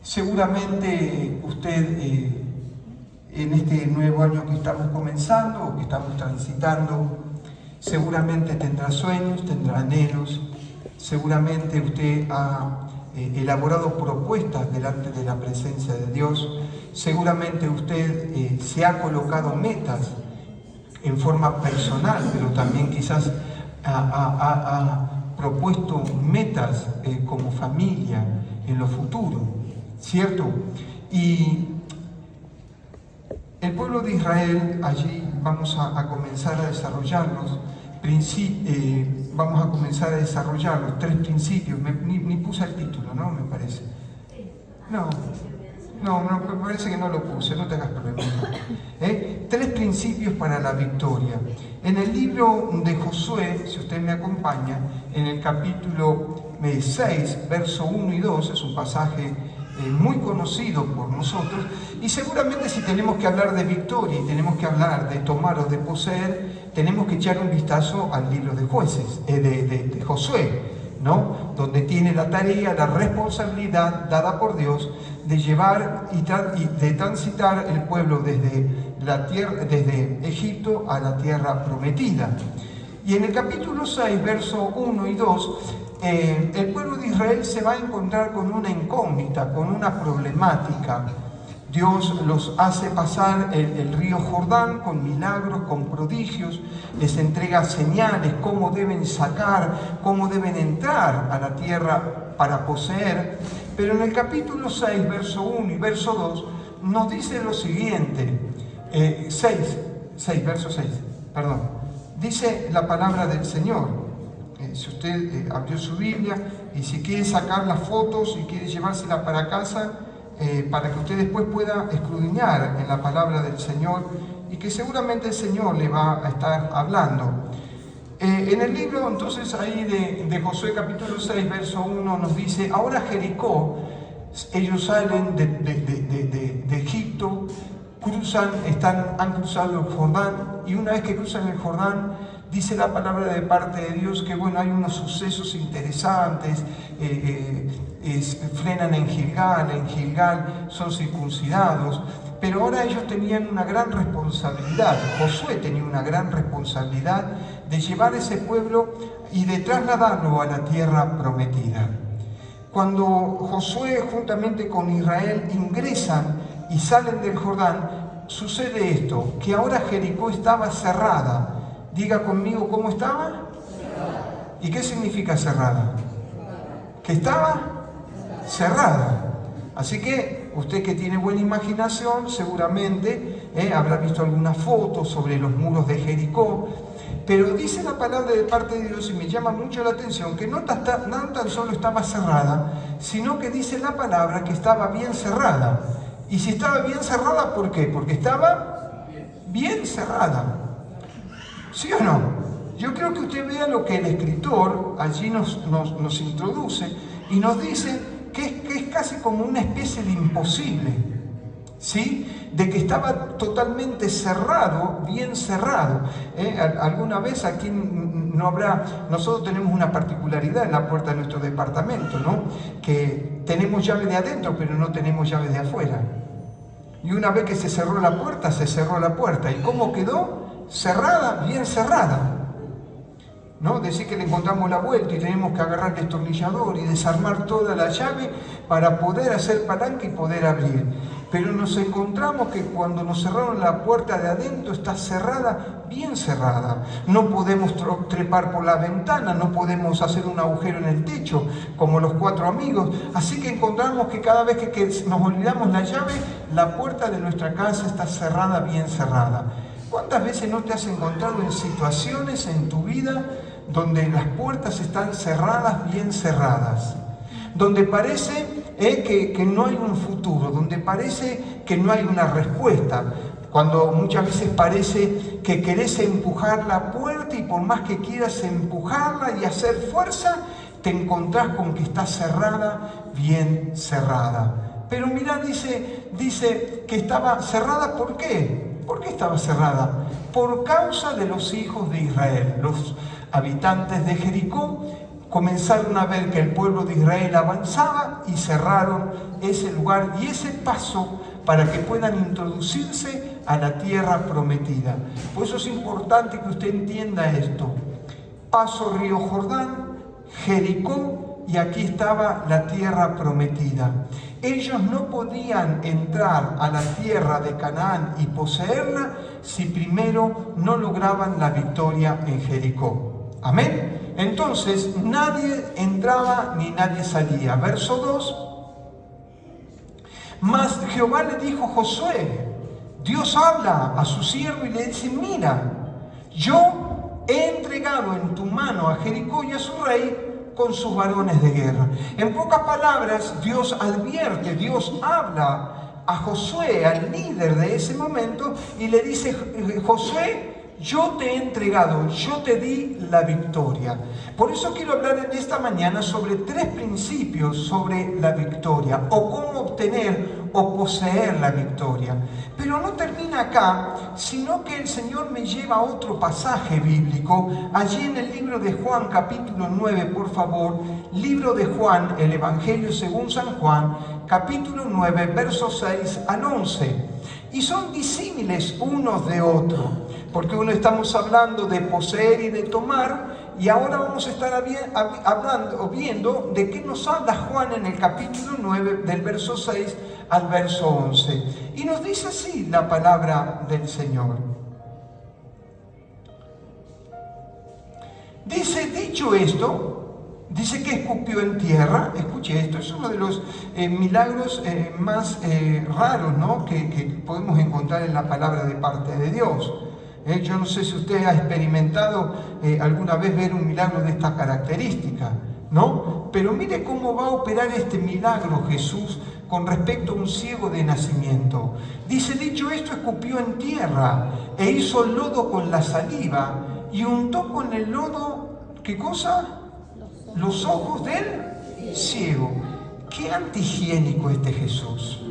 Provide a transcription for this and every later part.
Seguramente usted en este nuevo año que estamos comenzando o que estamos transitando, seguramente tendrá sueños, tendrá anhelos, seguramente usted ha elaborado propuestas delante de la presencia de Dios, seguramente usted se ha colocado metas en forma personal, pero también quizás ha propuesto metas como familia en lo futuro, ¿cierto? Y el pueblo de Israel, allí vamos a comenzar a desarrollarlos, vamos a comenzar a desarrollar los 3 principios, ni puse el título, ¿no? Me parece. No, me parece que no lo puse, no te hagas problema. 3 principios para la victoria. En el libro de Josué, si usted me acompaña, en el capítulo 6, verso 1 y 2, es un pasaje muy conocido por nosotros, y seguramente si tenemos que hablar de victoria y tenemos que hablar de tomar o de poseer, tenemos que echar un vistazo al libro de Jueces, de Josué, ¿no? Donde tiene la tarea, la responsabilidad dada por Dios de llevar y de transitar el pueblo desde Egipto a la tierra prometida. Y en el capítulo 6, verso 1 y 2, el pueblo de Israel se va a encontrar con una incógnita, con una problemática. Dios los hace pasar el río Jordán con milagros, con prodigios, les entrega señales, cómo deben sacar, cómo deben entrar a la tierra para poseer. Pero en el capítulo 6, verso 1 y verso 2, nos dice lo siguiente, verso 6, dice la palabra del Señor. Si usted abrió su Biblia y si quiere sacar las fotos y quiere llevársela para casa, para que usted después pueda escudriñar en la palabra del Señor y que seguramente el Señor le va a estar hablando. En el libro entonces ahí de Josué capítulo 6 verso 1 nos dice: ahora Jericó, ellos salen de Egipto, han cruzado el Jordán, y una vez que cruzan el Jordán, dice la palabra de parte de Dios que bueno, hay unos sucesos interesantes, frenan en Gilgal son circuncidados, pero ahora ellos tenían una gran responsabilidad, Josué tenía una gran responsabilidad de llevar ese pueblo y de trasladarlo a la tierra prometida. Cuando Josué juntamente con Israel ingresan y salen del Jordán, sucede esto, que ahora Jericó estaba cerrada. Diga conmigo, ¿cómo estaba? ¿Y qué significa cerrada? Que estaba cerrada. Así que usted que tiene buena imaginación seguramente habrá visto algunas fotos sobre los muros de Jericó, pero dice la palabra de parte de Dios, y me llama mucho la atención, que no tan solo estaba cerrada, sino que dice la palabra que estaba bien cerrada. Y si estaba bien cerrada, ¿por qué? Porque estaba bien cerrada. ¿Sí o no? Yo creo que usted vea lo que el escritor allí nos introduce y nos dice que es casi como una especie de imposible, ¿sí? De que estaba totalmente cerrado, bien cerrado. Alguna vez aquí no habrá, nosotros tenemos una particularidad en la puerta de nuestro departamento, ¿no? Que tenemos llave de adentro, pero no tenemos llave de afuera. Y una vez que se cerró la puerta, se cerró la puerta. ¿Y cómo quedó? Cerrada, bien cerrada, ¿no? Decir que le encontramos la vuelta y tenemos que agarrar el destornillador y desarmar toda la llave para poder hacer palanca y poder abrir. Pero nos encontramos que cuando nos cerraron la puerta de adentro está cerrada, bien cerrada. No podemos trepar por la ventana, no podemos hacer un agujero en el techo como los 4 amigos. Así que encontramos que cada vez que nos olvidamos la llave, la puerta de nuestra casa está cerrada, bien cerrada. ¿Cuántas veces no te has encontrado en situaciones en tu vida donde las puertas están cerradas, bien cerradas? Donde parece que no hay un futuro, donde parece que no hay una respuesta. Cuando muchas veces parece que querés empujar la puerta y por más que quieras empujarla y hacer fuerza, te encontrás con que está cerrada, bien cerrada. Pero mirá, dice que estaba cerrada, ¿por qué? ¿Por qué estaba cerrada? Por causa de los hijos de Israel. Los habitantes de Jericó comenzaron a ver que el pueblo de Israel avanzaba y cerraron ese lugar y ese paso para que puedan introducirse a la tierra prometida. Por eso es importante que usted entienda esto. Paso Río Jordán, Jericó, y aquí estaba la tierra prometida. Ellos no podían entrar a la tierra de Canaán y poseerla si primero no lograban la victoria en Jericó. Amén. Entonces nadie entraba ni nadie salía. Verso 2. Mas Jehová le dijo a Josué, Dios habla a su siervo y le dice, mira, yo he entregado en tu mano a Jericó y a su rey con sus varones de guerra. En pocas palabras, Dios advierte, Dios habla a Josué, al líder de ese momento, y le dice, Josué, yo te he entregado, yo te di la victoria. Por eso quiero hablar en esta mañana sobre 3 principios sobre la victoria, o cómo obtener o poseer la victoria. Pero no termina acá, sino que el Señor me lleva a otro pasaje bíblico, allí en el libro de Juan, capítulo 9, por favor, libro de Juan, el Evangelio según San Juan, capítulo 9, versos 6 al 11. Y son disímiles unos de otros, porque uno estamos hablando de poseer y de tomar, y ahora vamos a estar viendo de qué nos habla Juan en el capítulo 9, del verso 6 al verso 11. Y nos dice así la palabra del Señor. Dice, dicho esto, dice que escupió en tierra. Escuche esto, es uno de los milagros más raros, ¿no? que podemos encontrar en la palabra de parte de Dios. Yo no sé si usted ha experimentado alguna vez ver un milagro de esta característica, ¿no? Pero mire cómo va a operar este milagro Jesús con respecto a un ciego de nacimiento. Dice, dicho esto, escupió en tierra e hizo lodo con la saliva y untó con el lodo, ¿qué cosa? Los ojos del ciego. Qué antihigiénico este Jesús.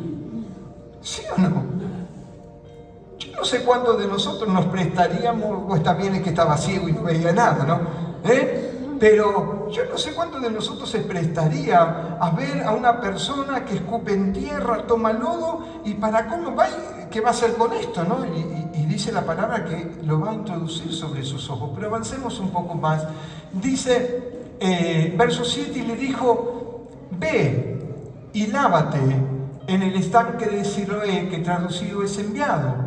¿Sí o no? Yo no sé cuántos de nosotros nos prestaríamos, o está bien es que estaba ciego y no veía nada, ¿no? Pero yo no sé cuántos de nosotros se prestaría a ver a una persona que escupe en tierra, toma lodo, y para cómo va, ¿qué va a hacer con esto, no? Y dice la palabra que lo va a introducir sobre sus ojos. Pero avancemos un poco más. Dice, verso 7, y le dijo, ve y lávate en el estanque de Siloé, que traducido es enviado.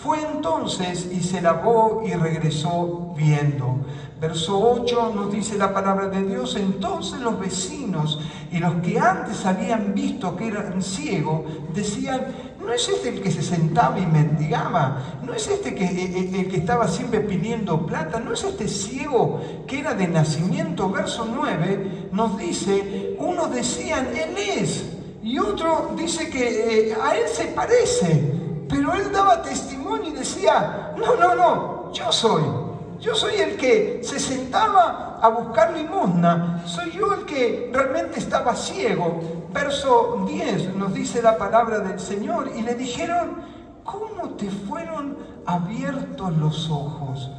Fue entonces y se lavó y regresó viendo. Verso 8 nos dice la palabra de Dios, entonces los vecinos y los que antes habían visto que eran ciegos, decían, ¿no es este el que se sentaba y mendigaba? ¿No es este el que estaba siempre pidiendo plata? ¿No es este ciego que era de nacimiento? Verso 9 nos dice, unos decían, él es, y otro dice que a él se parece. Pero él daba testimonio y decía, no, yo soy el que se sentaba a buscar limosna, soy yo el que realmente estaba ciego. Verso 10 nos dice la palabra del Señor, y le dijeron, ¿cómo te fueron abiertos los ojos?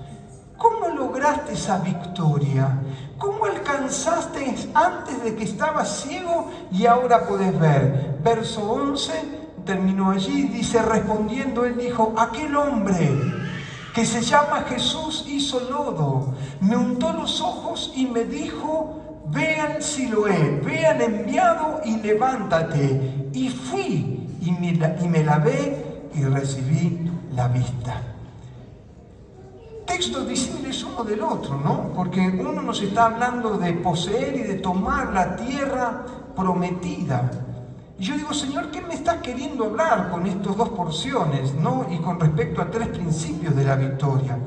¿Cómo lograste esa victoria? ¿Cómo alcanzaste antes de que estabas ciego y ahora podés ver? Verso 11 terminó allí, dice, respondiendo él dijo, aquel hombre que se llama Jesús hizo lodo, me untó los ojos y me dijo, ve al Siloé, ve al enviado y levántate. Y fui y me lavé y recibí la vista. Textos disímiles uno del otro, ¿no? Porque uno nos está hablando de poseer y de tomar la tierra prometida. Y yo digo, Señor, ¿qué me estás queriendo hablar con estas 2 porciones, ¿no? Y con respecto a 3 principios de la victoria.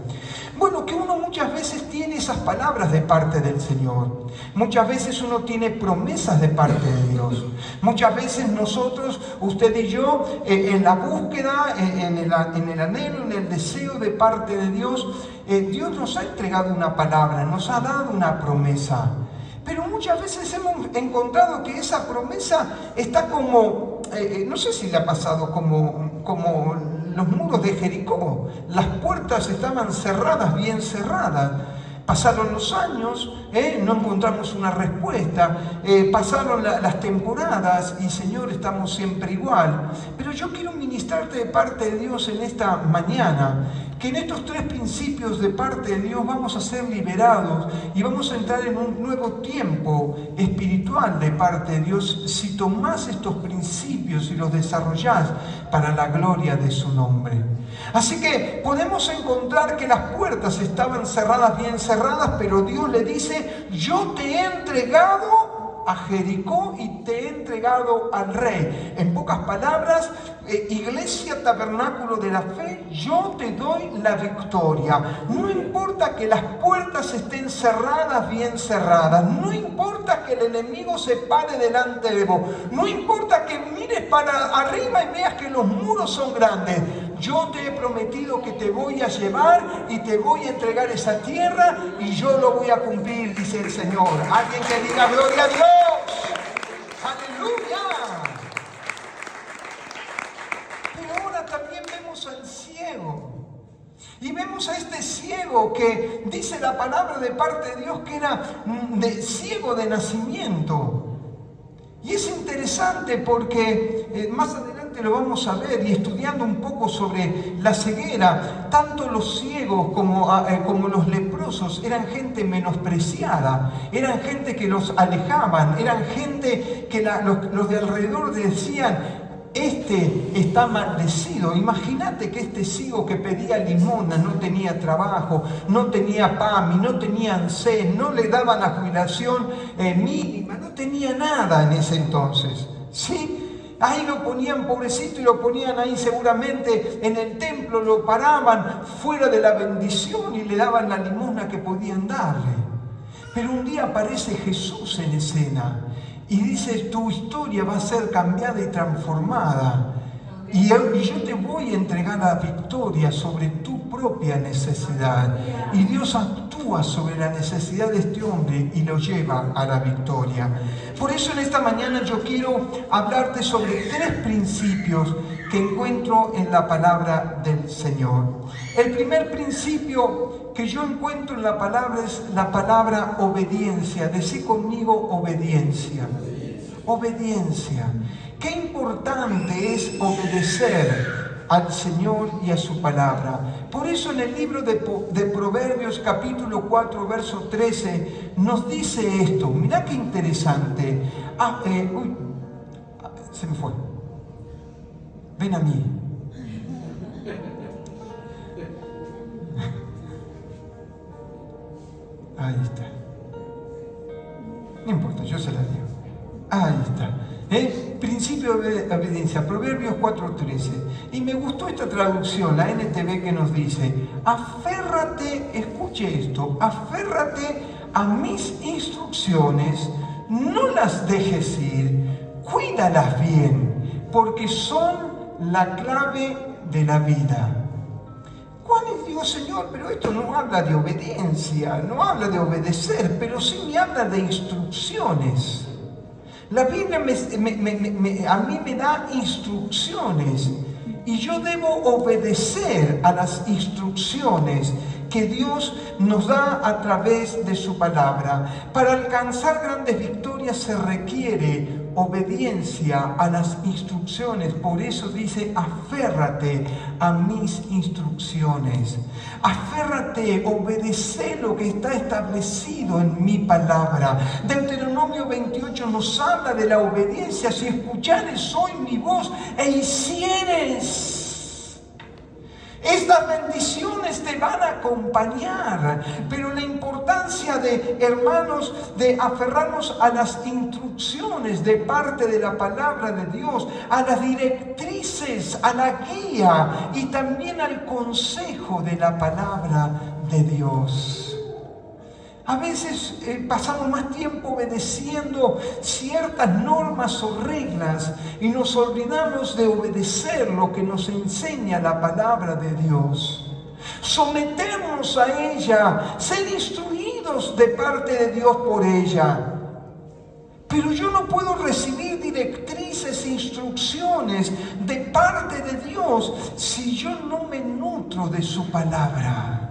Bueno, que uno muchas veces tiene esas palabras de parte del Señor. Muchas veces uno tiene promesas de parte de Dios. Muchas veces nosotros, usted y yo, en la búsqueda, en el anhelo, en el deseo de parte de Dios, Dios nos ha entregado una palabra, nos ha dado una promesa. Pero muchas veces hemos encontrado que esa promesa está como, no sé si le ha pasado, como los muros de Jericó. Las puertas estaban cerradas, bien cerradas. Pasaron los años, no encontramos una respuesta, pasaron las temporadas y Señor, estamos siempre igual. Pero yo quiero ministrarte de parte de Dios en esta mañana, que en estos 3 principios de parte de Dios vamos a ser liberados y vamos a entrar en un nuevo tiempo espiritual de parte de Dios si tomás estos principios y los desarrollás para la gloria de su nombre. Así que podemos encontrar que las puertas estaban cerradas, bien cerradas, pero Dios le dice: yo te he entregado a Jericó y te he entregado al rey. En pocas palabras, Iglesia Tabernáculo de la Fe, yo te doy la victoria. No importa que las puertas estén cerradas, bien cerradas. No importa que el enemigo se pare delante de vos. No importa que mires para arriba y veas que los muros son grandes. Yo te he prometido que te voy a llevar y te voy a entregar esa tierra y yo lo voy a cumplir, dice el Señor. Alguien que diga gloria a Dios. ¡Aleluya! Pero ahora también vemos al ciego. Y vemos a este ciego que dice la palabra de parte de Dios que era ciego de nacimiento. Y es interesante porque más adelante lo vamos a ver, y estudiando un poco sobre la ceguera, tanto los ciegos como los leprosos eran gente menospreciada, eran gente que los alejaban, eran gente que los de alrededor decían: este está maldecido. Imagínate que este ciego que pedía limosna no tenía trabajo, no tenía PAMI, no tenía ANSES, no le daban la jubilación mínima, no tenía nada en ese entonces, ¿sí? Ahí lo ponían pobrecito y lo ponían ahí seguramente en el templo, lo paraban fuera de la bendición y le daban la limosna que podían darle. Pero un día aparece Jesús en escena y dice: tu historia va a ser cambiada y transformada. Y yo te voy a entregar la victoria sobre tu propia necesidad. Y Dios actúa sobre la necesidad de este hombre y lo lleva a la victoria. Por eso en esta mañana yo quiero hablarte sobre 3 principios que encuentro en la palabra del Señor. El primer principio que yo encuentro en la palabra es la palabra obediencia. Decí conmigo: obediencia. Obediencia. Qué importante es obedecer al Señor y a su palabra. Por eso en el libro de Proverbios capítulo 4 verso 13 nos dice esto. Mirá qué interesante. Se me fue. Ven a mí. Ahí está. No importa, yo se la digo. Ahí está. Principio de obediencia, Proverbios 4:13. Y me gustó esta traducción, la NTV, que nos dice: aférrate, escuche esto, aférrate a mis instrucciones, no las dejes ir, cuídalas bien, porque son la clave de la vida. ¿Cuál es Dios, Señor? Pero esto no habla de obediencia, no habla de obedecer, pero sí me habla de instrucciones. La Biblia a mí me da instrucciones y yo debo obedecer a las instrucciones que Dios nos da a través de su palabra. Para alcanzar grandes victorias se requiere obediencia a las instrucciones. Por eso dice: aférrate a mis instrucciones. Aférrate, obedece lo que está establecido en mi palabra. Deuteronomio 28 nos habla de la obediencia. Si escuchares hoy mi voz e hicieres, estas bendiciones te van a acompañar. Pero la importancia de, hermanos, de aferrarnos a las instrucciones de parte de la palabra de Dios, a las directrices, a la guía y también al consejo de la palabra de Dios. A veces pasamos más tiempo obedeciendo ciertas normas o reglas y nos olvidamos de obedecer lo que nos enseña la palabra de Dios. Someternos a ella, ser instruidos de parte de Dios por ella. Pero yo no puedo recibir directrices e instrucciones de parte de Dios si yo no me nutro de su palabra.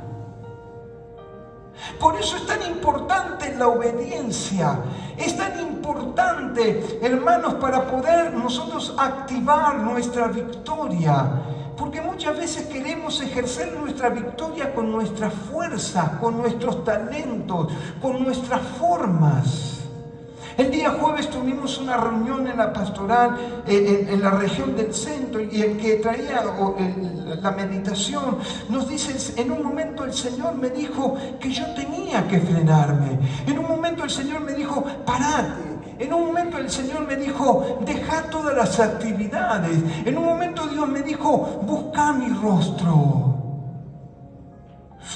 Por eso es tan importante la obediencia. Es tan importante, hermanos, para poder nosotros activar nuestra victoria. Porque muchas veces queremos ejercer nuestra victoria con nuestra fuerza, con nuestros talentos, con nuestras formas. El día jueves tuvimos una reunión en la pastoral en la región del centro, y el que traía la meditación nos dice: en un momento el Señor me dijo que yo tenía que frenarme. En un momento el Señor me dijo: parate. En un momento el Señor me dijo: deja todas las actividades. En un momento Dios me dijo: busca mi rostro.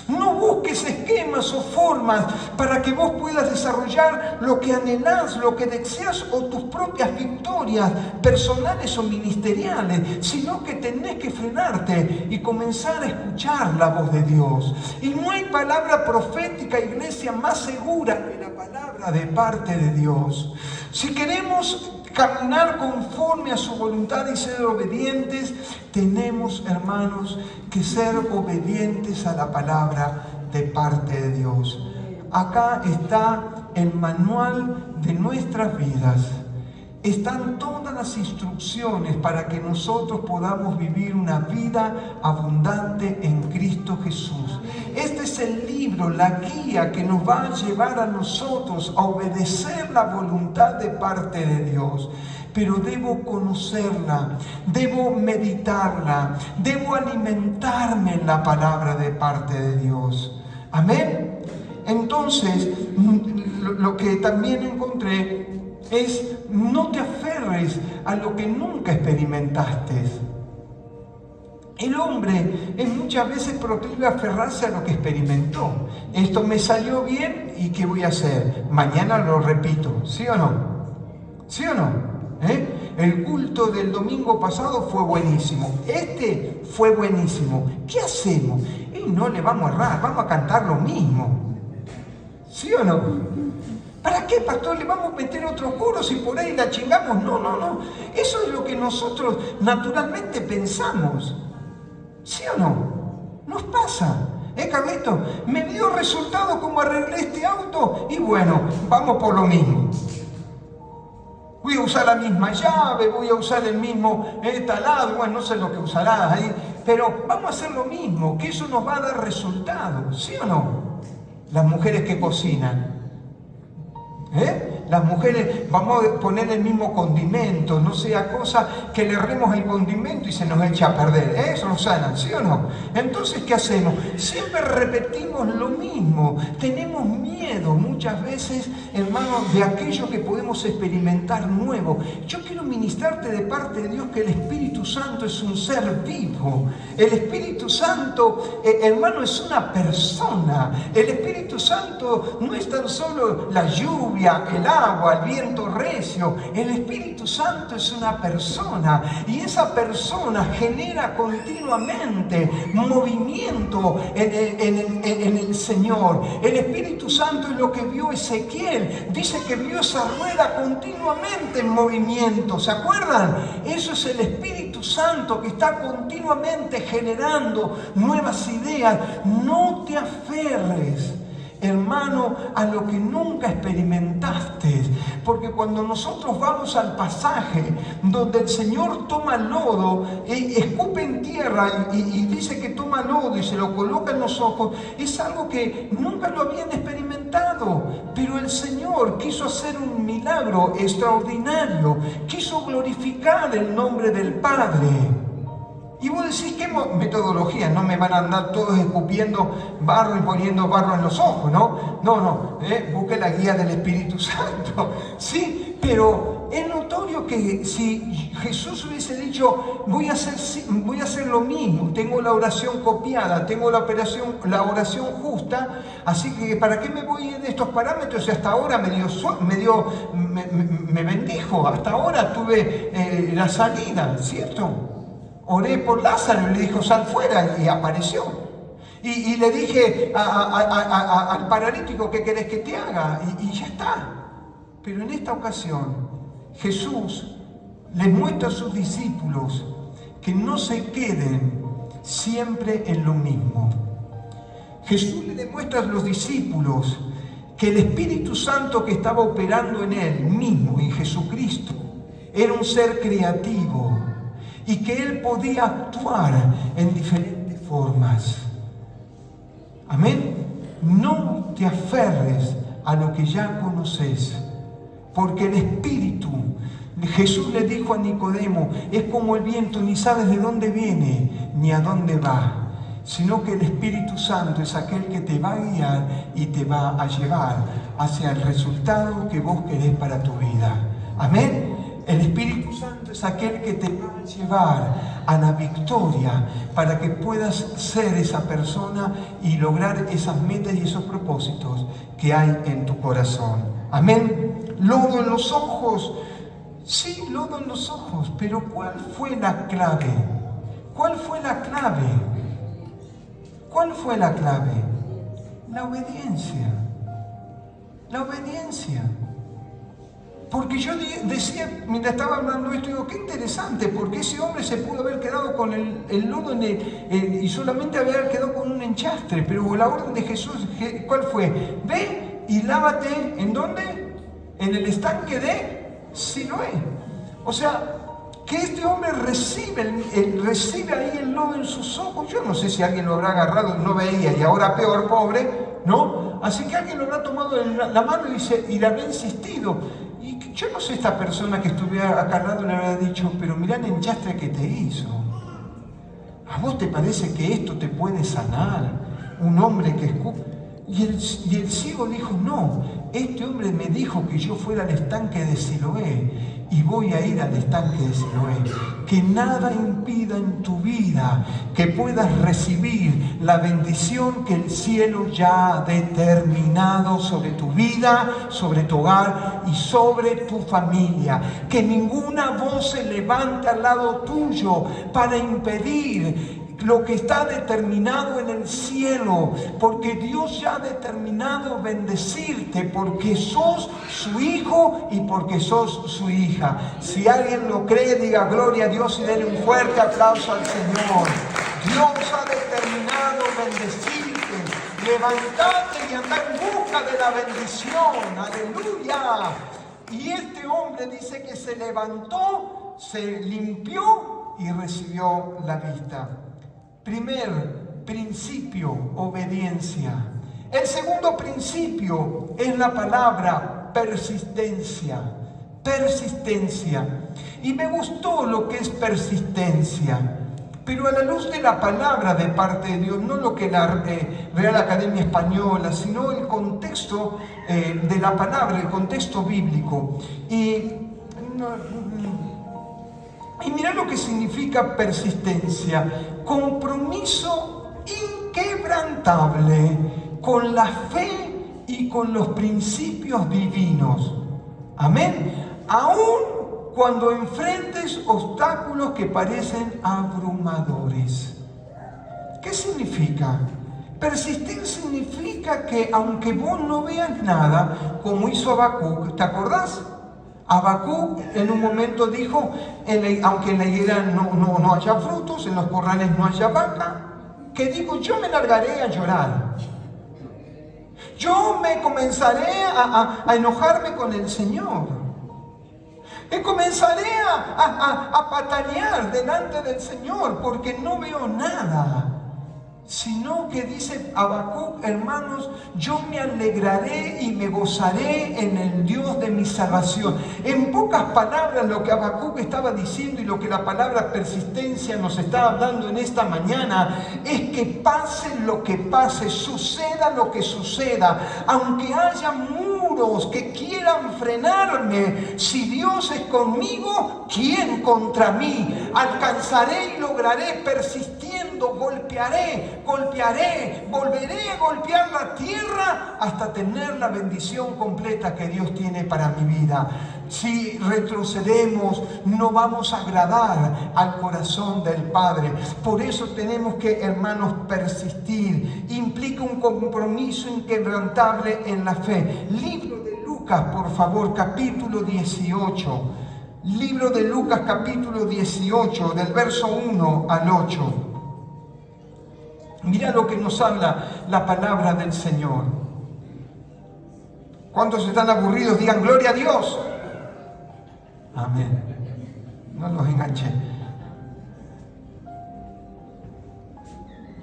No busques esquemas o formas para que vos puedas desarrollar lo que anhelás, lo que deseas, o tus propias victorias personales o ministeriales, sino que tenés que frenarte y comenzar a escuchar la voz de Dios. Y no hay palabra profética, iglesia, más segura que la palabra de parte de Dios. Si queremos caminar conforme a su voluntad y ser obedientes, tenemos, hermanos, que ser obedientes a la palabra de parte de Dios. Acá está el manual de nuestras vidas. Están todas las instrucciones para que nosotros podamos vivir una vida abundante en Cristo Jesús. Este es el libro, la guía que nos va a llevar a nosotros a obedecer la voluntad de parte de Dios. Pero debo conocerla, debo meditarla, debo alimentarme en la palabra de parte de Dios. Amén. Entonces, lo que también encontré es: no te aferres a lo que nunca experimentaste. El hombre es muchas veces proclive a aferrarse a lo que experimentó. Esto me salió bien, ¿y qué voy a hacer? Mañana lo repito, ¿sí o no? ¿Sí o no? El culto del domingo pasado fue buenísimo. Este fue buenísimo. ¿Qué hacemos? Y no le vamos a errar, vamos a cantar lo mismo. ¿Sí o no? ¿Para qué, pastor? ¿Le vamos a meter otro coro si por ahí la chingamos? No. Eso es lo que nosotros naturalmente pensamos. ¿Sí o no? Nos pasa. Carlito, me dio resultado como arreglé este auto y bueno, vamos por lo mismo. Voy a usar la misma llave, voy a usar el mismo taladro, bueno, no sé lo que usarás ahí, pero vamos a hacer lo mismo, que eso nos va a dar resultados, ¿sí o no? Las mujeres que cocinan, las mujeres, vamos a poner el mismo condimento, no sea cosa que le erremos el condimento y se nos echa a perder. Eso lo sanan, ¿sí o no? Entonces, ¿qué hacemos? Siempre repetimos lo mismo. Tenemos miedo muchas veces, hermanos, de aquello que podemos experimentar nuevo. Yo quiero ministrarte de parte de Dios que el Espíritu Santo es un ser vivo. El Espíritu Santo, hermano, es una persona. El Espíritu Santo no es tan solo la lluvia, el agua, el viento recio. El Espíritu Santo es una persona, y esa persona genera continuamente movimiento en el Señor. El Espíritu Santo es lo que vio Ezequiel. Dice que vio esa rueda continuamente en movimiento. ¿Se acuerdan? Eso es el Espíritu Santo que está continuamente generando nuevas ideas. No te aferres, hermano, a lo que nunca experimentaste, porque cuando nosotros vamos al pasaje donde el Señor toma lodo, escupe en tierra y dice que toma lodo y se lo coloca en los ojos, es algo que nunca lo habían experimentado, pero el Señor quiso hacer un milagro extraordinario, quiso glorificar el nombre del Padre. Y vos decís, ¿qué metodología? No me van a andar todos escupiendo barro y poniendo barro en los ojos, ¿no? No, busque la guía del Espíritu Santo, ¿sí? Pero es notorio que si Jesús hubiese dicho, voy a hacer lo mismo, tengo la oración copiada, tengo la oración justa, así que ¿para qué me voy de estos parámetros? Y hasta ahora me bendijo, hasta ahora tuve la salida, ¿cierto? Oré por Lázaro y le dijo, sal fuera, y apareció. Y le dije al paralítico, ¿qué querés que te haga? Y ya está. Pero en esta ocasión, Jesús les muestra a sus discípulos que no se queden siempre en lo mismo. Jesús le demuestra a los discípulos que el Espíritu Santo que estaba operando en él mismo, en Jesucristo, era un ser creativo y que él podía actuar en diferentes formas. Amén. No te aferres a lo que ya conoces, porque el Espíritu, Jesús le dijo a Nicodemo, es como el viento, ni sabes de dónde viene ni a dónde va, sino que el Espíritu Santo es aquel que te va a guiar y te va a llevar hacia el resultado que vos querés para tu vida. Amén. El Espíritu Santo es aquel que te va a llevar a la victoria para que puedas ser esa persona y lograr esas metas y esos propósitos que hay en tu corazón. Amén. Lodo en los ojos. Sí, lodo en los ojos, pero ¿cuál fue la clave? ¿Cuál fue la clave? ¿Cuál fue la clave? La obediencia. La obediencia. Porque yo decía, mientras estaba hablando esto, digo, qué interesante, porque ese hombre se pudo haber quedado con el lodo y solamente haber quedado con un enchastre, pero la orden de Jesús, ¿cuál fue? Ve y lávate, ¿en dónde? En el estanque de Siloé. O sea, que este hombre recibe ahí el lodo en sus ojos. Yo no sé si alguien lo habrá agarrado, no veía, y ahora peor, pobre, ¿no? Así que alguien lo habrá tomado en la mano y le habrá insistido. Y yo no sé, esta persona que estuviera acá al lado le habrá dicho, pero mirá el enchastre que te hizo. ¿A vos te parece que esto te puede sanar? Un hombre que escupe. Y el ciego dijo, no, este hombre me dijo que yo fuera al estanque de Siloé y voy a ir al estanque de Siloé. Que nada impida en tu vida que puedas recibir la bendición que el cielo ya ha determinado sobre tu vida, sobre tu hogar y sobre tu familia. Que ninguna voz se levante al lado tuyo para impedir lo que está determinado en el cielo, porque Dios ya ha determinado bendecirte, porque sos su hijo y porque sos su hija. Si alguien lo cree, diga gloria a Dios y denle un fuerte aplauso al Señor. Dios ha determinado bendecirte. Levantate y anda en busca de la bendición. Aleluya. Y este hombre dice que se levantó, se limpió y recibió la vista. Primer principio, obediencia. El segundo principio es la palabra persistencia. Persistencia. Y me gustó lo que es persistencia, pero a la luz de la palabra de parte de Dios, no lo que la Real Academia Española, sino el contexto de la palabra, el contexto bíblico. Y mira lo que significa persistencia: compromiso inquebrantable con la fe y con los principios divinos. Amén. Aún cuando enfrentes obstáculos que parecen abrumadores. ¿Qué significa? Persistir significa que aunque vos no veas nada, como hizo Habacuc, ¿te acordás? Habacuc en un momento dijo, aunque en la higuera no haya frutos, en los corrales no haya vaca, que digo, yo me largaré a llorar. Yo me comenzaré a enojarme con el Señor. Y comenzaré a patalear delante del Señor porque no veo nada. Sino que dice Habacuc, hermanos, yo me alegraré y me gozaré en el Dios de mi salvación. En pocas palabras, lo que Habacuc estaba diciendo y lo que la palabra persistencia nos está hablando en esta mañana es que pase lo que pase, suceda lo que suceda, aunque haya muros que quieran frenarme, si Dios es conmigo, ¿quién contra mí? Alcanzaré y lograré persistiendo, golpearé, volveré a golpear la tierra hasta tener la bendición completa que Dios tiene para mi vida. Si retrocedemos, no vamos a agradar al corazón del Padre. Por eso tenemos que, hermanos, persistir. Implica un compromiso inquebrantable en la fe. Libro de Lucas, por favor, capítulo 18. Libro de Lucas, capítulo 18, del verso 1 al 8. Mirá lo que nos habla la palabra del Señor. ¿Cuántos están aburridos? Digan gloria a Dios. Amén. No los enganché.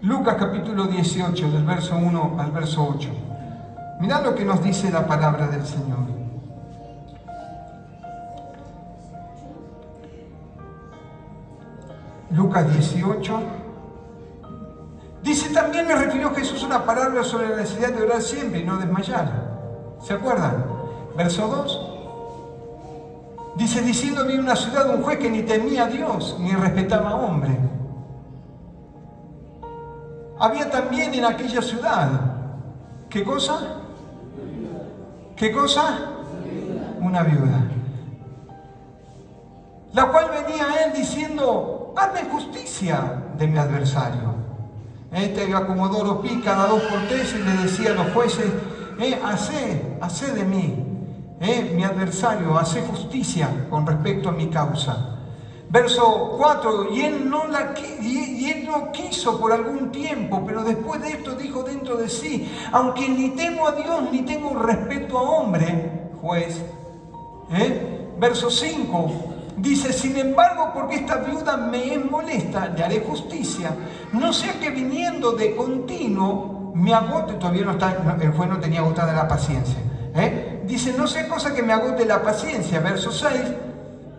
Lucas capítulo 18, del verso 1 al verso 8. Mirá lo que nos dice la palabra del Señor. Lucas 18. Dice, también le refirió Jesús una parábola sobre la necesidad de orar siempre y no desmayar. ¿Se acuerdan? Verso 2. Dice, diciendo, había una ciudad un juez que ni temía a Dios, ni respetaba a hombre. Había también en aquella ciudad, ¿qué cosa? ¿Qué cosa? Una viuda. La cual venía a él diciendo, hazme justicia de mi adversario. Este Comodoro Pi cada 2 por 3 y le decía a los jueces, hacé de mí, mi adversario, hacé justicia con respecto a mi causa. Verso 4, y él no quiso por algún tiempo, pero después de esto dijo dentro de sí, aunque ni temo a Dios ni tengo respeto a hombre, juez. Verso 5, dice, sin embargo, porque esta viuda me es molesta, le haré justicia, no sea que viniendo de continuo me agote, todavía no está, el juez no tenía agotada la paciencia. Dice, no sea cosa que me agote la paciencia. Verso 6,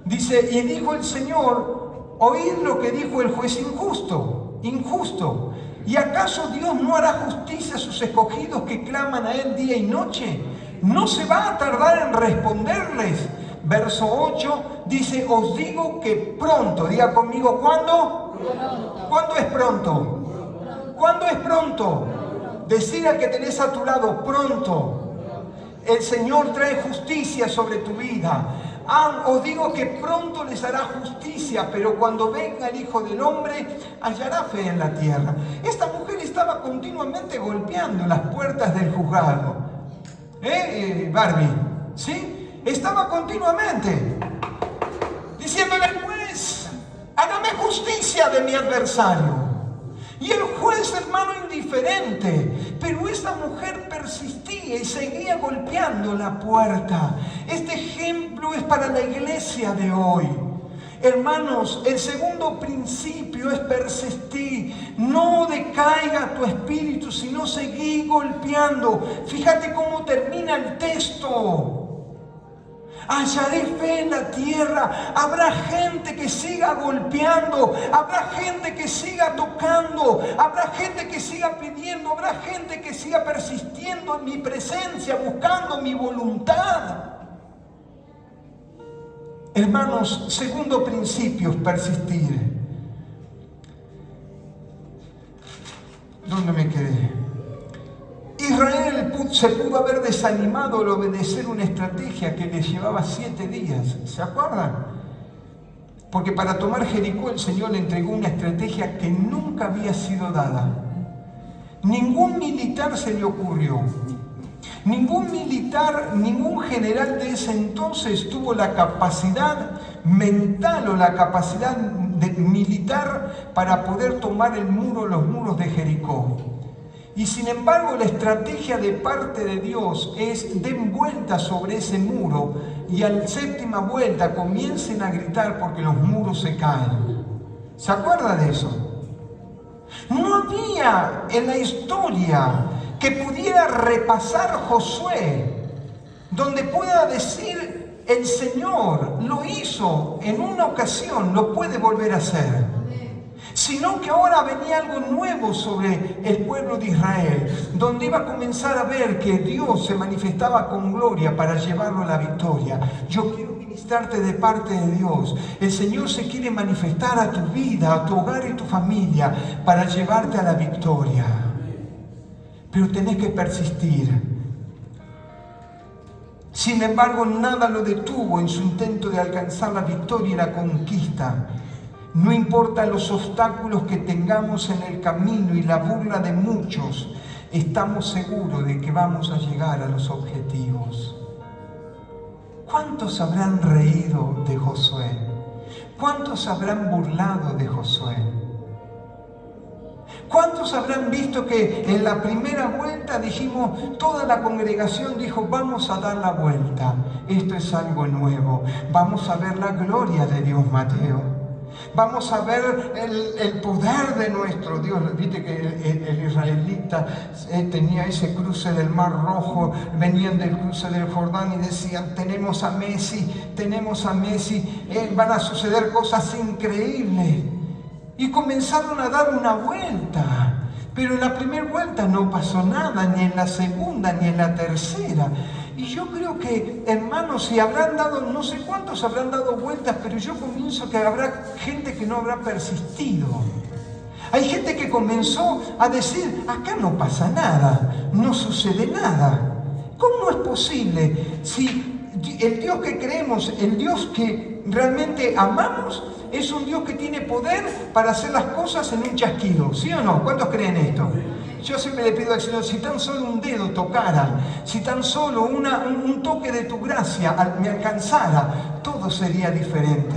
dice, y dijo el Señor, oíd lo que dijo el juez injusto. ¿Y acaso Dios no hará justicia a sus escogidos que claman a Él día y noche? ¿No se va a tardar en responderles? Verso 8 dice, os digo que pronto, diga conmigo, ¿cuándo? ¿Cuándo es pronto? ¿Cuándo es pronto? Decir al que tenés a tu lado, pronto. El Señor trae justicia sobre tu vida. Os digo que pronto les hará justicia, pero cuando venga el Hijo del Hombre, hallará fe en la tierra. Esta mujer estaba continuamente golpeando las puertas del juzgado. Barbie? ¿Sí? Estaba continuamente diciéndole al juez, hágame justicia de mi adversario. Y el juez, hermano, indiferente, pero esta mujer persistía y seguía golpeando la puerta. Este ejemplo es para la iglesia de hoy. Hermanos, el segundo principio es persistir. No decaiga tu espíritu, sino seguir golpeando. Fíjate cómo termina el texto. Hallaré fe en la tierra. Habrá gente que siga golpeando, habrá gente que siga tocando, habrá gente que siga pidiendo, habrá gente que siga persistiendo en mi presencia, buscando mi voluntad. Hermanos, segundo principio es persistir. ¿Dónde me quedé? Israel se pudo haber desanimado al obedecer una estrategia que les llevaba 7 días. ¿Se acuerdan? Porque para tomar Jericó el Señor le entregó una estrategia que nunca había sido dada. Ningún militar se le ocurrió. Ningún militar, ningún general de ese entonces tuvo la capacidad mental o la capacidad militar para poder tomar los muros de Jericó. Y sin embargo la estrategia de parte de Dios es den vuelta sobre ese muro y a la 7ª vuelta comiencen a gritar porque los muros se caen. ¿Se acuerda de eso? No había en la historia que pudiera repasar Josué donde pueda decir el Señor lo hizo en una ocasión, lo puede volver a hacer. Sino que ahora venía algo nuevo sobre el pueblo de Israel, donde iba a comenzar a ver que Dios se manifestaba con gloria para llevarlo a la victoria. Yo quiero ministrarte de parte de Dios. El Señor se quiere manifestar a tu vida, a tu hogar y tu familia para llevarte a la victoria. Pero tenés que persistir. Sin embargo, nada lo detuvo en su intento de alcanzar la victoria y la conquista. No importa los obstáculos que tengamos en el camino y la burla de muchos, estamos seguros de que vamos a llegar a los objetivos. ¿Cuántos habrán reído de Josué? ¿Cuántos habrán burlado de Josué? ¿Cuántos habrán visto que en la primera vuelta dijimos, toda la congregación dijo, vamos a dar la vuelta? Esto es algo nuevo. Vamos a ver la gloria de Dios, Mateo. Vamos a ver el poder de nuestro Dios. Viste que el israelita tenía ese cruce del Mar Rojo, venían del cruce del Jordán y decían, tenemos a Messi, van a suceder cosas increíbles. Y comenzaron a dar una vuelta, pero en la primera vuelta no pasó nada, ni en la segunda, ni en la tercera. Y yo creo que, hermanos, si habrán dado, no sé cuántos habrán dado vueltas, pero yo comienzo que habrá gente que no habrá persistido. Hay gente que comenzó a decir, acá no pasa nada, no sucede nada. ¿Cómo es posible? Si el Dios que creemos, el Dios que realmente amamos, es un Dios que tiene poder para hacer las cosas en un chasquido, ¿sí o no? ¿Cuántos creen esto? Yo siempre le pido al Señor, si tan solo un dedo tocara, si tan solo un toque de tu gracia me alcanzara, todo sería diferente.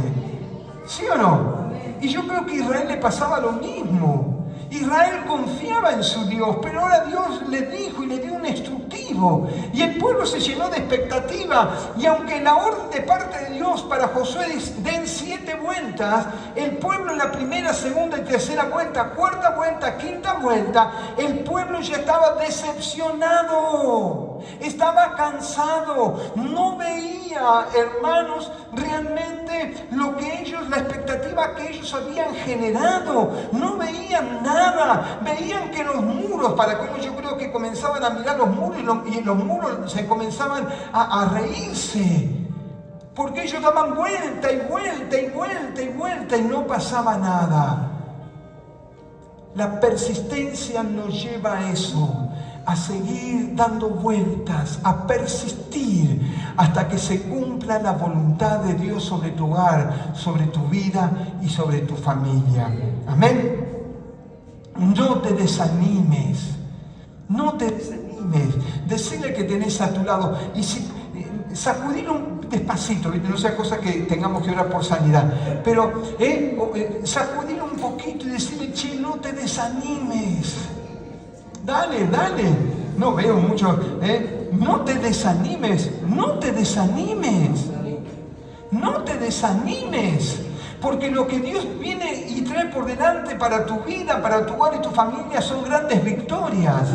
¿Sí o no? Y yo creo que a Israel le pasaba lo mismo. Israel confiaba en su Dios, pero ahora Dios le dijo y le dio un instructivo. Y el pueblo se llenó de expectativa. Y aunque la orden de parte de Dios para Josué den 7 vueltas, el pueblo en la primera, segunda y tercera vuelta, cuarta vuelta, quinta vuelta, el pueblo ya estaba decepcionado, estaba cansado, no veía, hermanos, realmente lo que ellos, la expectativa que ellos habían generado, no veían nada, veían que los muros, para como yo creo que comenzaban a mirar los muros y los muros se comenzaban a reírse, porque ellos daban vuelta y vuelta y vuelta y vuelta y no pasaba nada. La persistencia nos lleva a eso, a seguir dando vueltas, a persistir hasta que se cumpla la voluntad de Dios sobre tu hogar, sobre tu vida y sobre tu familia. Amén. No te desanimes, no te desanimes. Decirle que tenés a tu lado y sacudirlo despacito, ¿viste? No sea cosa que tengamos que orar por sanidad, pero sacudirlo un poquito y decirle, che, no te desanimes. Dale, dale. No veo mucho, no te desanimes, no te desanimes. No te desanimes. Porque lo que Dios viene y trae por delante para tu vida, para tu hogar y tu familia son grandes victorias.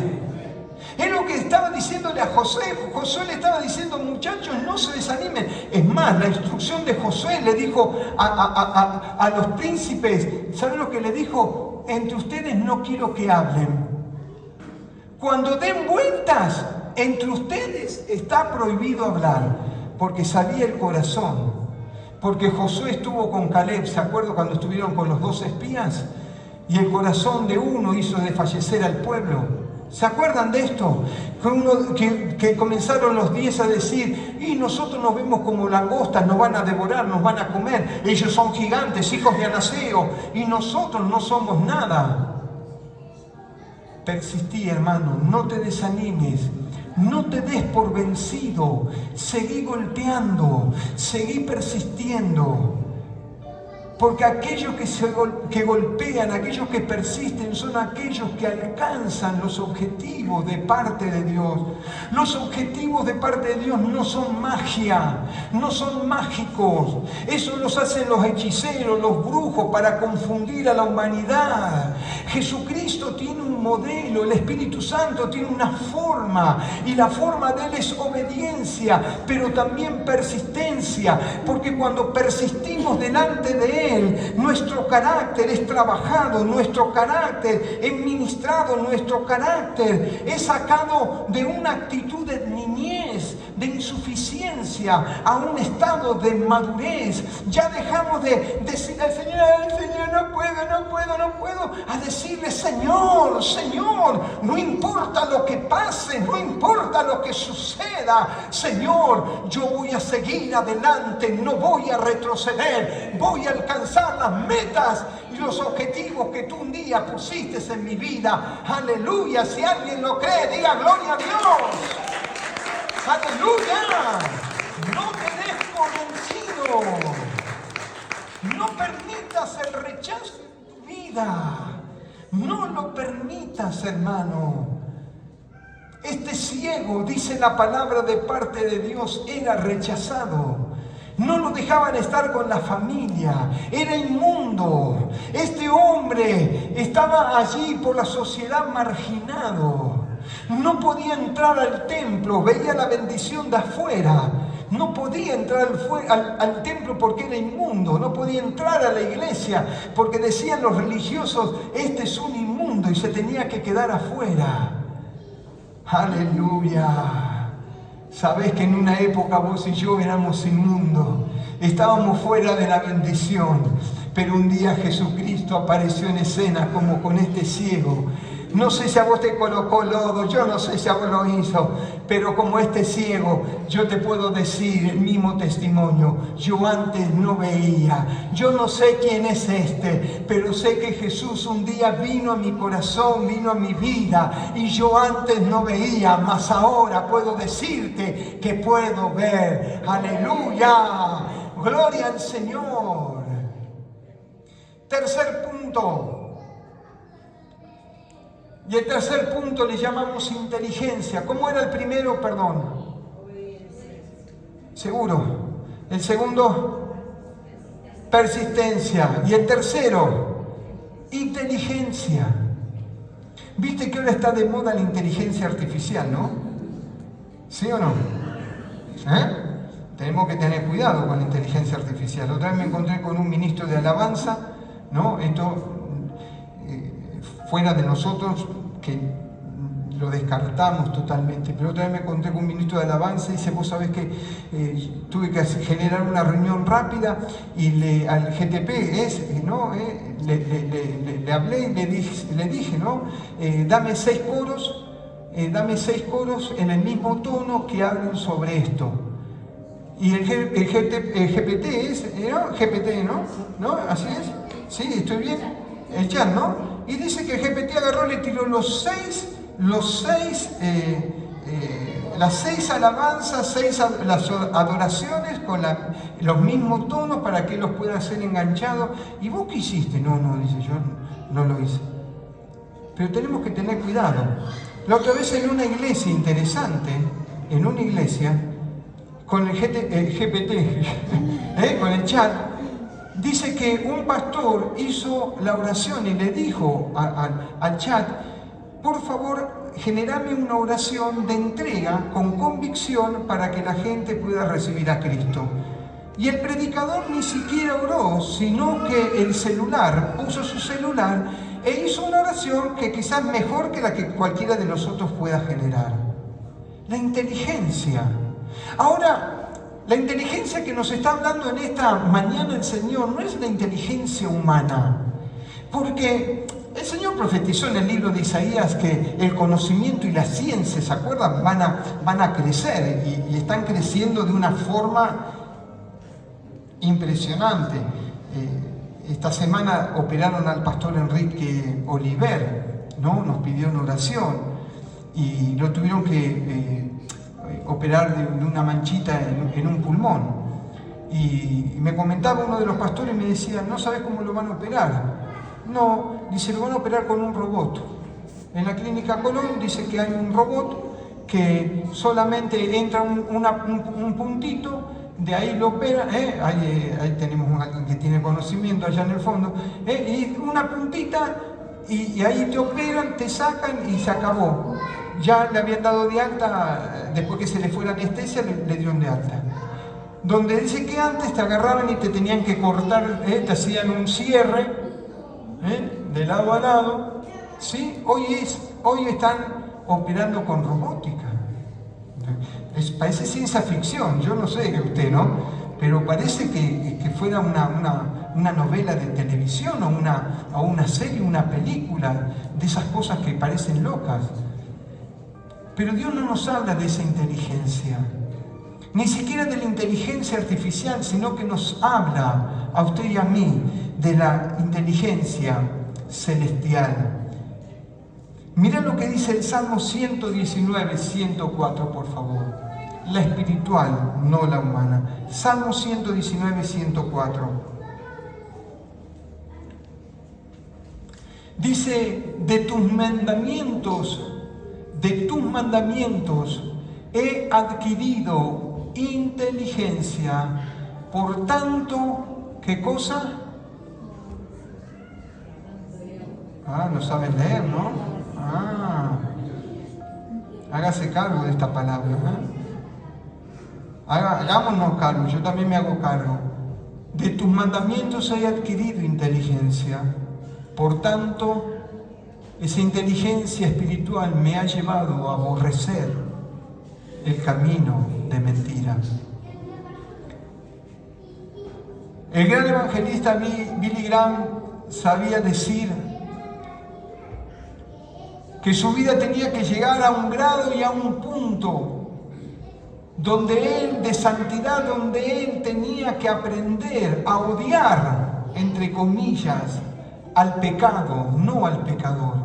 Es lo que estaba diciéndole a Josué. Josué le estaba diciendo, muchachos, no se desanimen. Es más, la instrucción de Josué le dijo a los príncipes, ¿saben lo que le dijo? Entre ustedes no quiero que hablen. Cuando den vueltas, entre ustedes está prohibido hablar, porque sabía el corazón. Porque Josué estuvo con Caleb, ¿se acuerdan cuando estuvieron con los 2 espías? Y el corazón de uno hizo desfallecer al pueblo. ¿Se acuerdan de esto? Que comenzaron los 10 a decir, y nosotros nos vemos como langostas, nos van a devorar, nos van a comer. Ellos son gigantes, hijos de Anaseo, y nosotros no somos nada. Persistí, hermano, no te desanimes. No te des por vencido, seguí golpeando, seguí persistiendo. Porque aquellos que golpean, aquellos que persisten, son aquellos que alcanzan los objetivos de parte de Dios. Los objetivos de parte de Dios no son magia, no son mágicos. Eso los hacen los hechiceros, los brujos para confundir a la humanidad. Jesucristo tiene un modelo, el Espíritu Santo tiene una forma, y la forma de Él es obediencia, pero también persistencia, porque cuando persistimos delante de Él, nuestro carácter es trabajado, nuestro carácter es ministrado, nuestro carácter es sacado de una actitud de niñez, de insuficiencia, a un estado de madurez. Ya dejamos de decir al Señor, no puedo, a decirle, Señor, no importa lo que pase, no importa lo que suceda, Señor, yo voy a seguir adelante, no voy a retroceder, voy a alcanzar las metas y los objetivos que tú un día pusiste en mi vida. Aleluya, si alguien lo cree, diga gloria a Dios. Aleluya, no te des por vencido, no permitas el rechazo en tu vida. No lo permitas, hermano. Este ciego, dice la palabra de parte de Dios, era rechazado. No lo dejaban estar con la familia, era inmundo. Este hombre estaba allí por la sociedad marginado. No podía entrar al templo, veía la bendición de afuera. No podía entrar al templo porque era inmundo. No podía entrar a la iglesia porque decían los religiosos, este es un inmundo, y se tenía que quedar afuera. Aleluya. Sabés que en una época vos y yo éramos inmundos, estábamos fuera de la bendición, pero un día Jesucristo apareció en escena como con este ciego. No sé si a vos te colocó lodo, yo no sé si a vos lo hizo, pero como este ciego, yo te puedo decir el mismo testimonio. Yo antes no veía, yo no sé quién es este, pero sé que Jesús un día vino a mi corazón, vino a mi vida, y yo antes no veía, mas ahora puedo decirte que puedo ver. ¡Aleluya! ¡Gloria al Señor! Tercer punto. Y el tercer punto le llamamos inteligencia. ¿Cómo era el primero? Perdón. Seguro. El segundo, persistencia. Y el tercero, inteligencia. Viste que ahora está de moda la inteligencia artificial, ¿no? ¿Sí o no? Tenemos que tener cuidado con la inteligencia artificial. Otra vez me encontré con un ministro de alabanza, ¿no? Esto fuera de nosotros, que lo descartamos totalmente, pero otra vez me encontré con un ministro de alabanza y dice, vos sabés que tuve que generar una reunión rápida y al GTP le hablé y le dije, ¿no? Dame 6 coros en el mismo tono que hablen sobre esto. Y el GPT es, GPT, ¿no? ¿Así es? ¿Sí? ¿Estoy bien? El chat, ¿no? Y dice que el GPT agarró, le tiró las 6 alabanzas, las adoraciones con los mismos tonos para que los pueda hacer enganchados. ¿Y vos qué hiciste? No, dice, yo no lo hice. Pero tenemos que tener cuidado. La otra vez en una iglesia interesante, con el GPT, con el chat, dice que un pastor hizo la oración y le dijo al chat, por favor, generame una oración de entrega con convicción para que la gente pueda recibir a Cristo. Y el predicador ni siquiera oró, sino que puso su celular e hizo una oración que quizás mejor que la que cualquiera de nosotros pueda generar. La inteligencia. Ahora, la inteligencia que nos está hablando en esta mañana el Señor no es la inteligencia humana, porque el Señor profetizó en el libro de Isaías que el conocimiento y la ciencia, ¿se acuerdan? Van a crecer y están creciendo de una forma impresionante. Esta semana operaron al pastor Enrique Oliver, ¿no? Nos pidió una oración y lo tuvieron que operar de una manchita en un pulmón. Y me comentaba uno de los pastores y me decía, ¿no sabes cómo lo van a operar? No, dice, lo van a operar con un robot. En la clínica Colón dice que hay un robot que solamente entra un puntito, de ahí lo opera, ahí tenemos a alguien que tiene conocimiento allá en el fondo, y una puntita, y ahí te operan, te sacan y se acabó. Ya le habían dado de alta, después que se le fue la anestesia, le dieron de alta. Donde dice que antes te agarraban y te tenían que cortar, te hacían un cierre, de lado a lado, ¿sí? Hoy están operando con robótica. Parece ciencia ficción, yo no sé usted, ¿no? Pero parece que fuera una novela de televisión o una serie, una película, de esas cosas que parecen locas. Pero Dios no nos habla de esa inteligencia, ni siquiera de la inteligencia artificial, sino que nos habla a usted y a mí de la inteligencia celestial. Mira lo que dice el Salmo 119, 104, por favor. La espiritual, no la humana. Salmo 119, 104. Dice, de tus mandamientos he adquirido inteligencia. Por tanto, ¿qué cosa? No sabes leer, ¿no? Hágase cargo de esta palabra. Hagámonos cargo, yo también me hago cargo. De tus mandamientos he adquirido inteligencia. Por tanto, esa inteligencia espiritual me ha llevado a aborrecer el camino de mentiras. El gran evangelista Billy Graham sabía decir que su vida tenía que llegar a un grado y a un punto de santidad, donde él tenía que aprender a odiar, entre comillas, al pecado, no al pecador.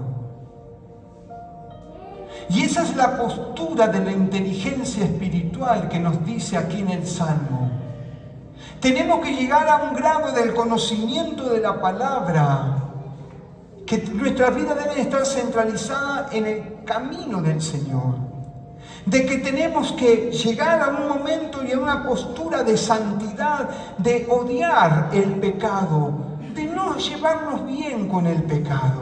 Y esa es la postura de la inteligencia espiritual que nos dice aquí en el Salmo. Tenemos que llegar a un grado del conocimiento de la palabra, que nuestra vida debe estar centralizada en el camino del Señor. De que tenemos que llegar a un momento y a una postura de santidad, de odiar el pecado, de no llevarnos bien con el pecado.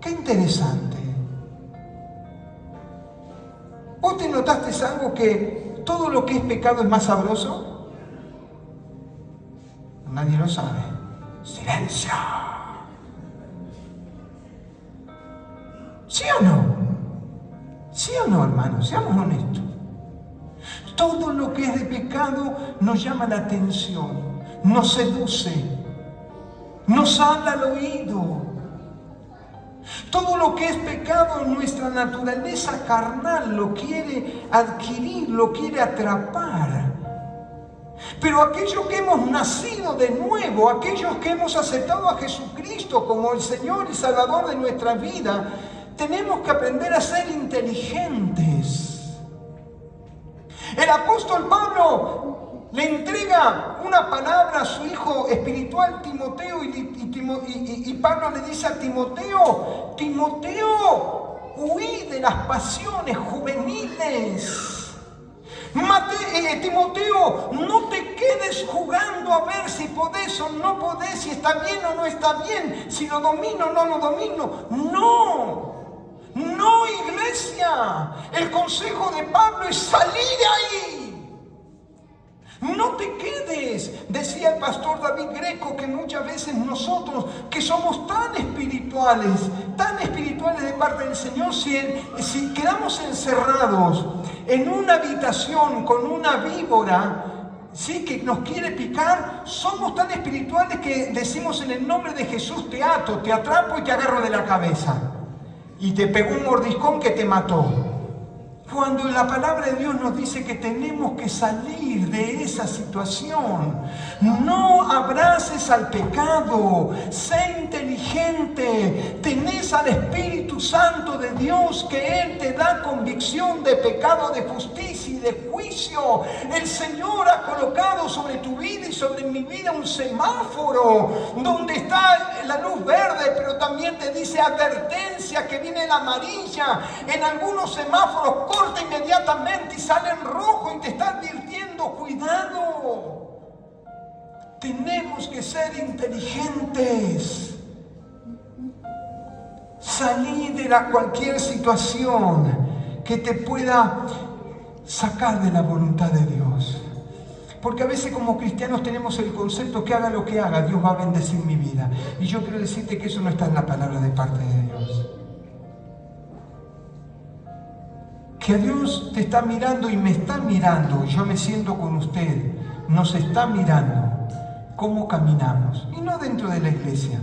Qué interesante. ¿Vos te notaste algo, que todo lo que es pecado es más sabroso? Nadie lo sabe. ¡Silencio! ¿Sí o no? ¿Sí o no, hermanos? Seamos honestos. Todo lo que es de pecado nos llama la atención, nos seduce, nos habla al oído. Todo lo que es pecado en nuestra naturaleza carnal lo quiere adquirir, lo quiere atrapar. Pero aquellos que hemos nacido de nuevo, aquellos que hemos aceptado a Jesucristo como el Señor y Salvador de nuestra vida, tenemos que aprender a ser inteligentes. El apóstol Pablo le entrega una palabra a su hijo espiritual Timoteo y Pablo le dice a Timoteo: Timoteo, huí de las pasiones juveniles. Timoteo, no te quedes jugando a ver si podés o no podés, si está bien o no está bien, si lo domino o no lo domino. No, iglesia. El consejo de Pablo es salir de ahí. No te quedes. Decía el pastor David Greco que muchas veces nosotros, que somos tan espirituales de parte del Señor, si quedamos encerrados en una habitación con una víbora, ¿sí?, que nos quiere picar, somos tan espirituales que decimos: en el nombre de Jesús te ato, te atrapo y te agarro de la cabeza. Y te pegó un mordiscón que te mató. Cuando la palabra de Dios nos dice que tenemos que salir de esa situación. No abraces al pecado, sé inteligente, tenés al Espíritu Santo de Dios, que Él te da convicción de pecado, de justicia y de juicio. El Señor ha colocado sobre tu vida y sobre mi vida un semáforo donde está la luz verde, pero también te dice advertencia, que viene la amarilla. En algunos semáforos corta inmediatamente y sale en rojo y te está advirtiendo: cuidado. Tenemos que ser inteligentes. Salí de cualquier situación que te pueda sacar de la voluntad de Dios. Porque a veces como cristianos tenemos el concepto que haga lo que haga, Dios va a bendecir mi vida. Y yo quiero decirte que eso no está en la palabra de parte de Dios. Que Dios te está mirando y me está mirando, y yo me siento con usted, nos está mirando cómo caminamos, y no dentro de la iglesia,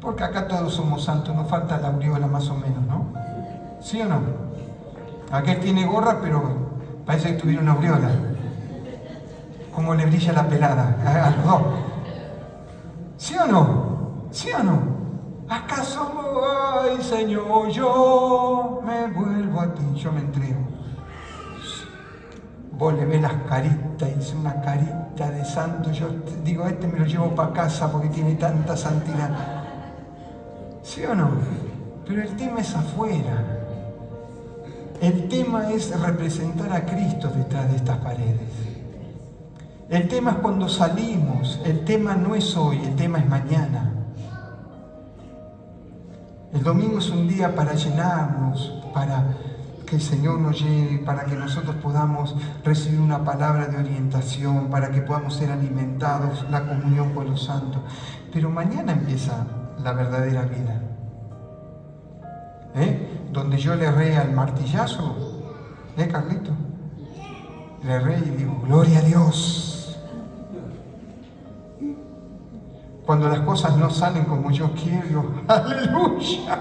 porque acá todos somos santos, nos falta la aureola más o menos, ¿no? ¿Sí o no? Aquel tiene gorra, pero parece que tuviera una aureola. Como le brilla la pelada a los dos. ¿Sí o no? ¿Sí o no? ¿Acaso, ay Señor, yo me vuelvo a ti, yo me entrego? Vos le ves las caritas y es una carita de santo. Yo digo, me lo llevo para casa porque tiene tanta santidad. ¿Sí ¿Sí o no? Pero el tema es afuera. El tema es representar a Cristo detrás de estas paredes. El tema es cuando salimos. El tema no es hoy, el tema es mañana. El domingo es un día para llenarnos, para que el Señor nos llene, para que nosotros podamos recibir una palabra de orientación, para que podamos ser alimentados, la comunión con los santos. Pero mañana empieza la verdadera vida. Donde yo le erré al martillazo, Carlito? Le erré y digo, gloria a Dios. Cuando las cosas no salen como yo quiero, digo, aleluya.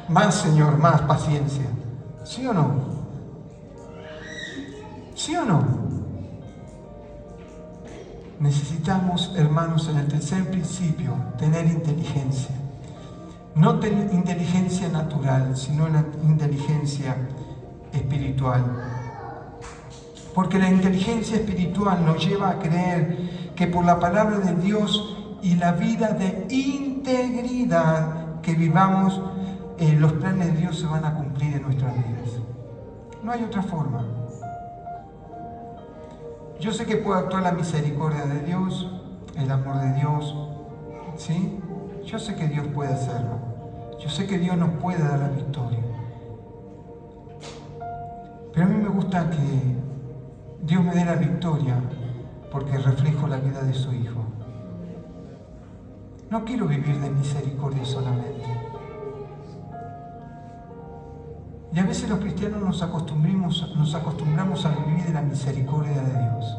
Más, Señor, más paciencia. ¿Sí o no? ¿Sí o no? Necesitamos, hermanos, en el tercer principio, tener inteligencia. No inteligencia natural, sino la inteligencia espiritual. Porque la inteligencia espiritual nos lleva a creer que por la palabra de Dios y la vida de integridad que vivamos, los planes de Dios se van a cumplir en nuestras vidas. No hay otra forma. Yo sé que puede actuar la misericordia de Dios, el amor de Dios, ¿sí? Yo sé que Dios puede hacerlo. Yo sé que Dios nos puede dar la victoria. Pero a mí me gusta que Dios me dé la victoria porque reflejo la vida de su Hijo. No quiero vivir de misericordia solamente. Y a veces los cristianos nos acostumbramos a vivir de la misericordia de Dios.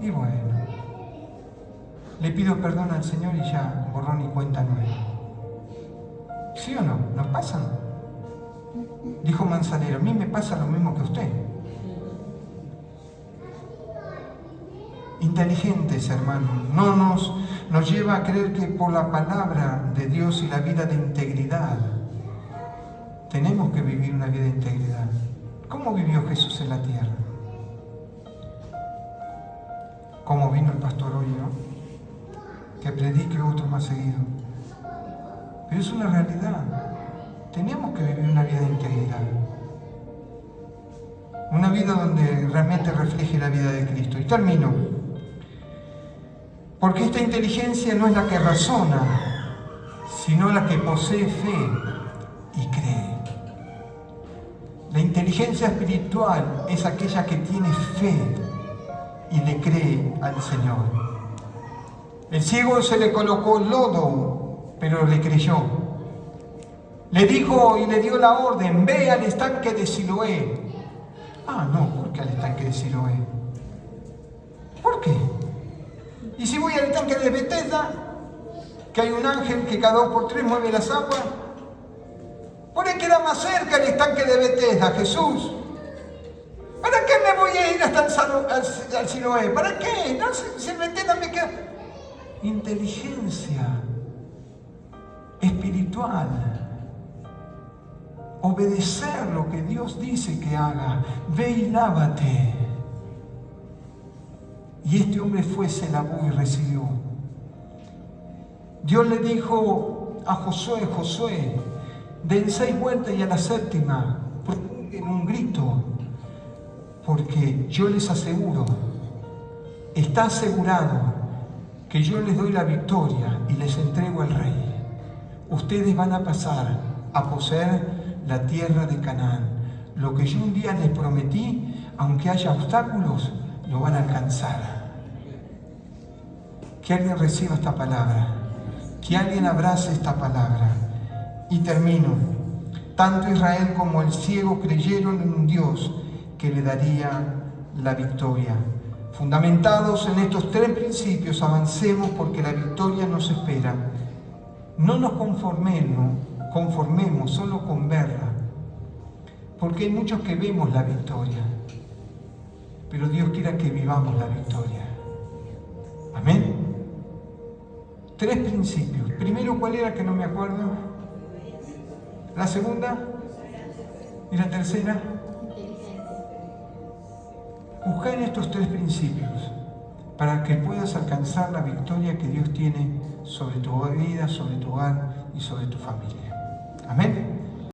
Y bueno, le pido perdón al Señor y ya, borrón y cuenta nueva. ¿Sí o no? ¿Nos pasan? Dijo Manzanero, a mí me pasa lo mismo que a usted. Inteligentes, hermanos, no nos lleva a creer que por la palabra de Dios y la vida de integridad, tenemos que vivir una vida de integridad. ¿Cómo vivió Jesús en la tierra? ¿Cómo vino el pastor hoy, no? Que predique otro más seguido. Pero es una realidad. Tenemos que vivir una vida de integridad. Una vida donde realmente refleje la vida de Cristo. Y termino. Porque esta inteligencia no es la que razona, sino la que posee fe y cree. La inteligencia espiritual es aquella que tiene fe y le cree al Señor. El ciego se le colocó lodo, pero le creyó. Le dijo y le dio la orden, ve al estanque de Siloé. Ah, no, ¿por qué al estanque de Siloé? ¿Por qué? Y si voy al estanque de Betesda, que hay un ángel que cada 2 por 3 mueve las aguas, ¿por qué queda más cerca el estanque de Betesda, Jesús? ¿Para qué me voy a ir hasta al Siloé? ¿Para qué? No, si el Betesda me queda... Inteligencia espiritual. Obedecer lo que Dios dice que haga. Ve y lávate. Y este hombre fue, se lavó y recibió. Dios le dijo a Josué, Josué, den 6 vueltas y a la 7ª en un grito, porque yo les aseguro, está asegurado que yo les doy la victoria y les entrego al rey. Ustedes van a pasar a poseer la tierra de Canaán. Lo que yo un día les prometí, aunque haya obstáculos, lo van a alcanzar. Que alguien reciba esta palabra, que alguien abrace esta palabra. Y termino. Tanto Israel como el ciego creyeron en un Dios que le daría la victoria. Fundamentados en estos 3 principios, avancemos porque la victoria nos espera. No nos conformemos solo con verla, porque hay muchos que vemos la victoria, pero Dios quiere que vivamos la victoria. Amén. 3 principios. Primero, ¿cuál era que no me acuerdo? La segunda y la tercera. Busca en estos 3 principios para que puedas alcanzar la victoria que Dios tiene sobre tu vida, sobre tu hogar y sobre tu familia. Amén.